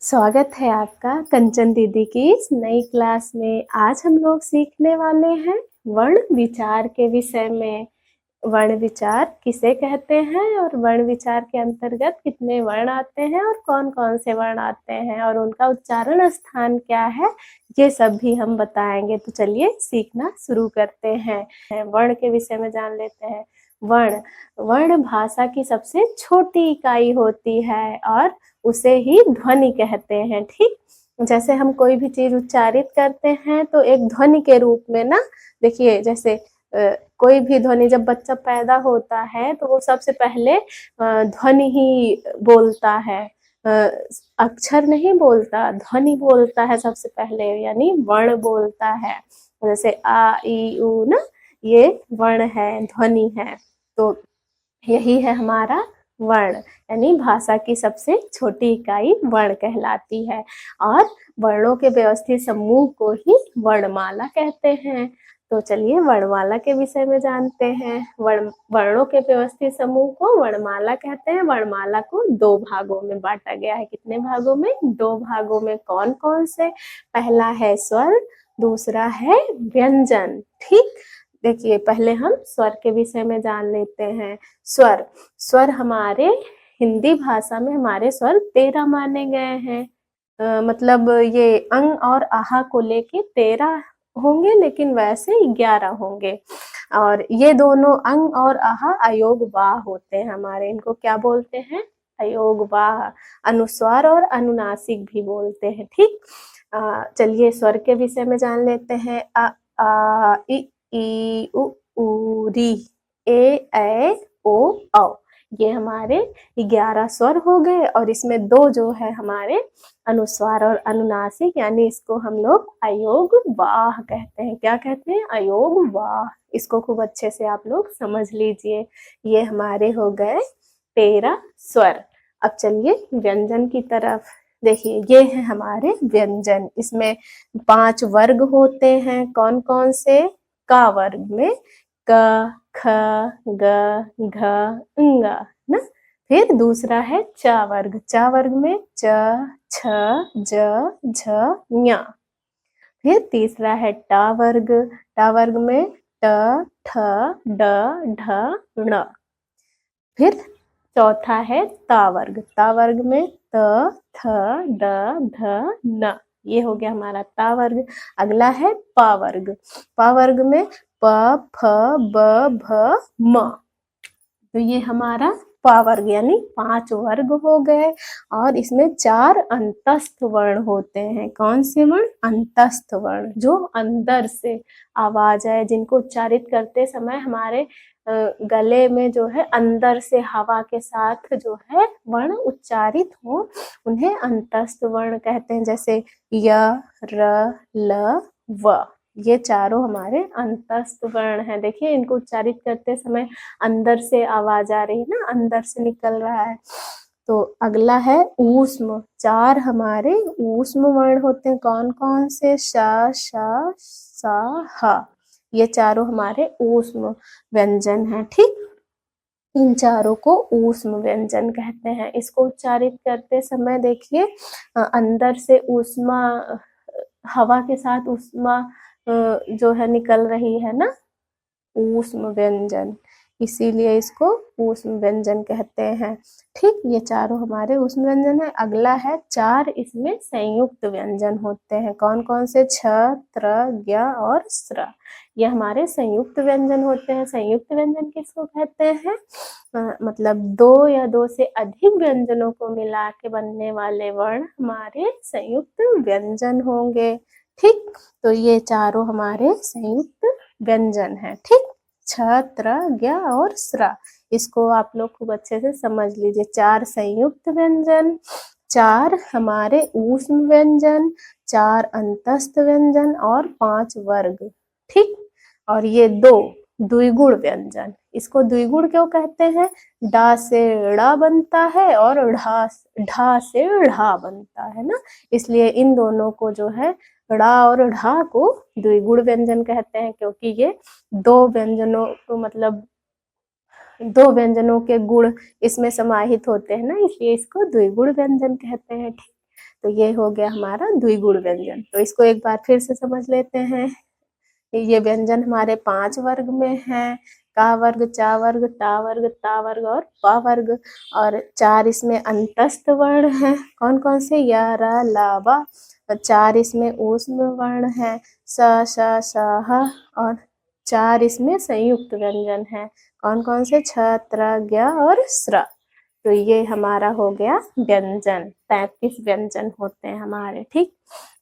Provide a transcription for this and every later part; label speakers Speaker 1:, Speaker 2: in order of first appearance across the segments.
Speaker 1: स्वागत है आपका कंचन दीदी की इस नई क्लास में। आज हम लोग सीखने वाले हैं वर्ण विचार के विषय में। वर्ण विचार किसे कहते हैं और वर्ण विचार के अंतर्गत कितने वर्ण आते हैं और कौन कौन से वर्ण आते हैं और उनका उच्चारण स्थान क्या है, ये सब भी हम बताएंगे। तो चलिए सीखना शुरू करते हैं। वर्ण के विषय में जान लेते हैं। वर्ण वर्ण भाषा की सबसे छोटी इकाई होती है और उसे ही ध्वनि कहते हैं। ठीक, जैसे हम कोई भी चीज उच्चारित करते हैं तो एक ध्वनि के रूप में ना, देखिए जैसे कोई भी ध्वनि, जब बच्चा पैदा होता है तो वो सबसे पहले ध्वनि ही बोलता है, अक्षर नहीं बोलता, ध्वनि बोलता है सबसे पहले, यानी वर्ण बोलता है। जैसे आ ई उ ना, ये वर्ण है, ध्वनि है। तो यही है हमारा वर्ण, यानी भाषा की सबसे छोटी इकाई वर्ण कहलाती है। और वर्णों के व्यवस्थित समूह को ही वर्णमाला कहते हैं। तो चलिए वर्णमाला के विषय में जानते हैं। वर्णों के व्यवस्थित समूह को वर्णमाला कहते हैं। वर्णमाला को दो भागों में बांटा गया है। कितने भागों में? दो भागों में। कौन कौन से? पहला है स्वर, दूसरा है व्यंजन। ठीक, देखिए पहले हम स्वर के विषय में जान लेते हैं। स्वर स्वर हमारे हिंदी भाषा में हमारे स्वर 13 माने गए हैं। मतलब ये अंग और आहा को लेके 13 होंगे, लेकिन वैसे 11 होंगे। और ये दोनों अंग और आहा अयोग वाह होते हैं हमारे। इनको क्या बोलते हैं? अयोग वाह। अनुस्वार और अनुनासिक भी बोलते हैं। ठीक, चलिए स्वर के विषय में जान लेते हैं। अ आ ई उ री, ए ऐ ओ औ। ये हमारे 11 स्वर हो गए और इसमें दो जो है हमारे अनुस्वार और अनुनासिक, यानी इसको हम लोग अयोग वाह कहते हैं। क्या कहते हैं? अयोग वाह। इसको खूब अच्छे से आप लोग समझ लीजिए। ये हमारे हो गए 13 स्वर। अब चलिए व्यंजन की तरफ। देखिए ये है हमारे व्यंजन। इसमें 5 वर्ग होते हैं। कौन कौन से? का वर्ग में क, ख, ग, घ, ng ना। फिर दूसरा है चा वर्ग। चा वर्ग में च, छ, ज, झ, ञ। फिर तीसरा है टा वर्ग। टा वर्ग में ट, ठ, ड, ढ, ण। फिर चौथा है ता वर्ग। ता वर्ग में त, थ, ड, ध, न। ये हो गया हमारा ता वर्ग। अगला है पा वर्ग। पा वर्ग में प, फ, ब, भ, म। तो ये हमारा पा वर्ग, यानी 5 वर्ग हो गए। और इसमें 4 अंतस्थ वर्ण होते हैं। कौन से वर्ण? अंतस्थ वर्ण, जो अंदर से आवाज है, जिनको उच्चारित करते समय हमारे गले में जो है अंदर से हवा के साथ जो है वर्ण उच्चारित हो, उन्हें अंतस्थ वर्ण कहते हैं। जैसे य, र, ल, व। ये चारों हमारे अंतस्थ वर्ण हैं। देखिए इनको उच्चारित करते समय अंदर से आवाज आ रही है ना, अंदर से निकल रहा है। तो अगला है ऊष्म। 4 हमारे ऊष्म वर्ण होते हैं। कौन कौन से? श, श, स, ह। ये चारों हमारे ऊष्म व्यंजन हैं। ठीक, इन चारों को ऊष्म व्यंजन कहते हैं। इसको उच्चारित करते समय देखिए अंदर से ऊष्मा, हवा के साथ ऊष्मा जो है निकल रही है ना, ऊष्म व्यंजन, इसीलिए इसको ऊष्म व्यंजन कहते हैं। ठीक, ये चारों हमारे ऊष्म व्यंजन है। अगला है 4 इसमें संयुक्त व्यंजन होते हैं। कौन कौन से? छ, त्र, ज्ञ और स्र। ये हमारे संयुक्त व्यंजन होते हैं। संयुक्त व्यंजन किसको कहते हैं? मतलब 2 या 2 से अधिक व्यंजनों को मिला के बनने वाले वर्ण हमारे संयुक्त व्यंजन होंगे। ठीक, तो ये चारों हमारे संयुक्त व्यंजन है। ठीक, छ, त्र, ज्ञ और स्र। इसको आप लोग खूब अच्छे से समझ लीजिए। 4 संयुक्त व्यंजन, 4 हमारे ऊष्म व्यंजन, 4 अंतस्थ व्यंजन और 5 वर्ग। ठीक, और ये 2 द्विगुण व्यंजन। इसको द्विगुण क्यों कहते हैं? डा से ड़ा बनता है और ढा से ढ़ा बनता है ना, इसलिए इन दोनों को जो है ड़ा और ढा को द्विगुण व्यंजन कहते हैं। क्योंकि ये 2 व्यंजनों को, मतलब 2 व्यंजनों के गुण इसमें समाहित होते हैं ना, इसलिए इसको द्विगुण व्यंजन कहते हैं। ठीक, तो ये हो गया हमारा द्विगुण व्यंजन। तो इसको एक बार फिर से समझ लेते हैं। ये व्यंजन हमारे 5 वर्ग में है, का वर्ग, चा वर्ग, टा वर्ग, ता वर्ग और पा वर्ग। और 4 इसमें अंतस्थ वर्ण हैं। कौन कौन से? य, र, ल, व। 4 इसमें ऊष्म वर्ण है, स, श, श, ह। और 4 इसमें संयुक्त व्यंजन है। कौन कौन से? छ, त्र, ज्ञ और स्र। तो ये हमारा हो गया व्यंजन। 33 व्यंजन होते हैं हमारे। ठीक,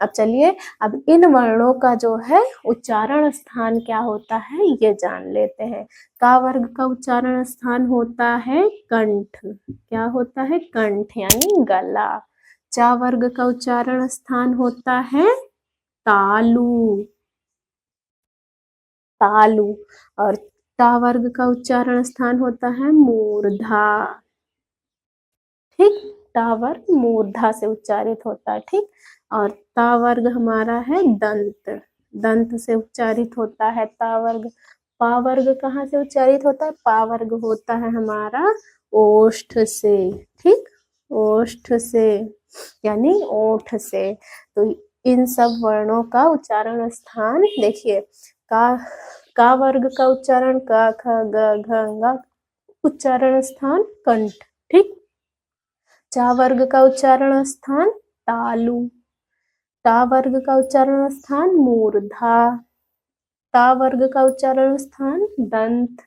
Speaker 1: अब चलिए अब इन वर्णों का जो है उच्चारण स्थान क्या होता है ये जान लेते हैं। का वर्ग का उच्चारण स्थान होता है कंठ। क्या होता है? कंठ यानी गला। चा वर्ग का उच्चारण स्थान होता है तालु, तालु। और टा वर्ग का उच्चारण स्थान होता है मूर्धा। ठीक, टा वर्ग मूर्धा से उच्चारित होता है। ठीक, और ता वर्ग हमारा है दंत, दंत से उच्चारित होता है ता वर्ग। पा वर्ग कहाँ से उच्चारित होता है? पा वर्ग होता है हमारा ओष्ठ से। ठीक, ओष्ठ से यानी ओठ से। तो इन सब वर्णों का उच्चारण स्थान देखिए, का वर्ग का उच्चारण क, ख, ग, घ, ङ, उच्चारण स्थान कंठ। ठीक, चा वर्ग का उच्चारण स्थान तालु, टा वर्ग का उच्चारण स्थान मूर्धा, ता वर्ग का उच्चारण स्थान दंत,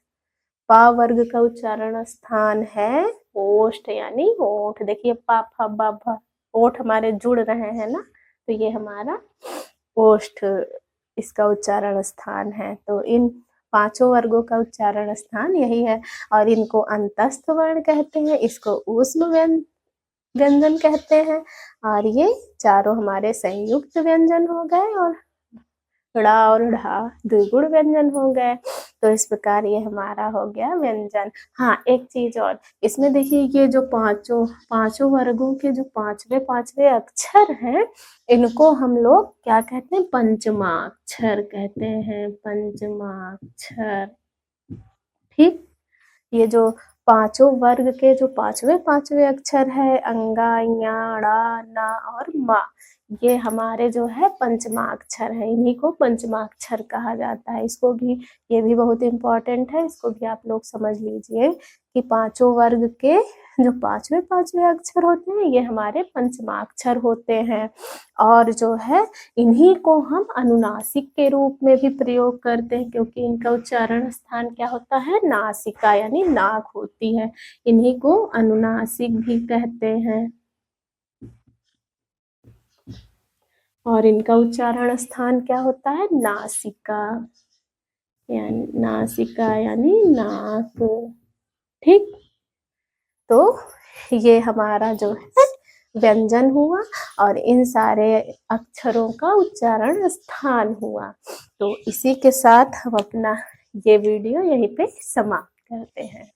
Speaker 1: पा वर्ग का उच्चारण स्थान है ओष्ठ यानी ओठ। देखिए पा, फा, बा, भा, ओठ हमारे जुड़ रहे हैं ना, तो ये हमारा ओष्ठ इसका उच्चारण स्थान है। तो इन 5 वर्गों का उच्चारण स्थान यही है। और इनको अंतस्थ वर्ण कहते हैं, इसको ऊष्म व्यंजन कहते हैं। और ये चारों हमारे संयुक्त व्यंजन हो गए और ड़ा और ढा द्विगुण व्यंजन हो गए। तो इस प्रकार ये हमारा हो गया व्यंजन। हाँ, एक चीज और, इसमें देखिए ये जो पांचों वर्गों के जो पांचवे अक्षर हैं, इनको हम लोग क्या कहते हैं? पंचमाक्षर कहते हैं, पंचमाक्षर। ठीक, ये जो पांचों वर्ग के जो पांचवे अक्षर है, अंगा, या, ड़ा, ना और मा, ये हमारे जो है पंचमाक्षर है। इन्हीं को पंचमाक्षर कहा जाता है। इसको भी, ये भी बहुत इम्पोर्टेंट है, इसको भी आप लोग समझ लीजिए कि पांचों वर्ग के जो पांचवे अक्षर होते हैं ये हमारे पंचमाक्षर होते हैं। और जो है इन्हीं को हम अनुनासिक के रूप में भी प्रयोग करते हैं, क्योंकि इनका उच्चारण स्थान क्या होता है? नासिका यानी नाक होती है। इन्हीं को अनुनासिक भी कहते हैं। और इनका उच्चारण स्थान क्या होता है? नासिका यानी नाक। ठीक, तो ये हमारा जो है व्यंजन हुआ और इन सारे अक्षरों का उच्चारण स्थान हुआ। तो इसी के साथ हम अपना ये वीडियो यहीं पे समाप्त करते हैं।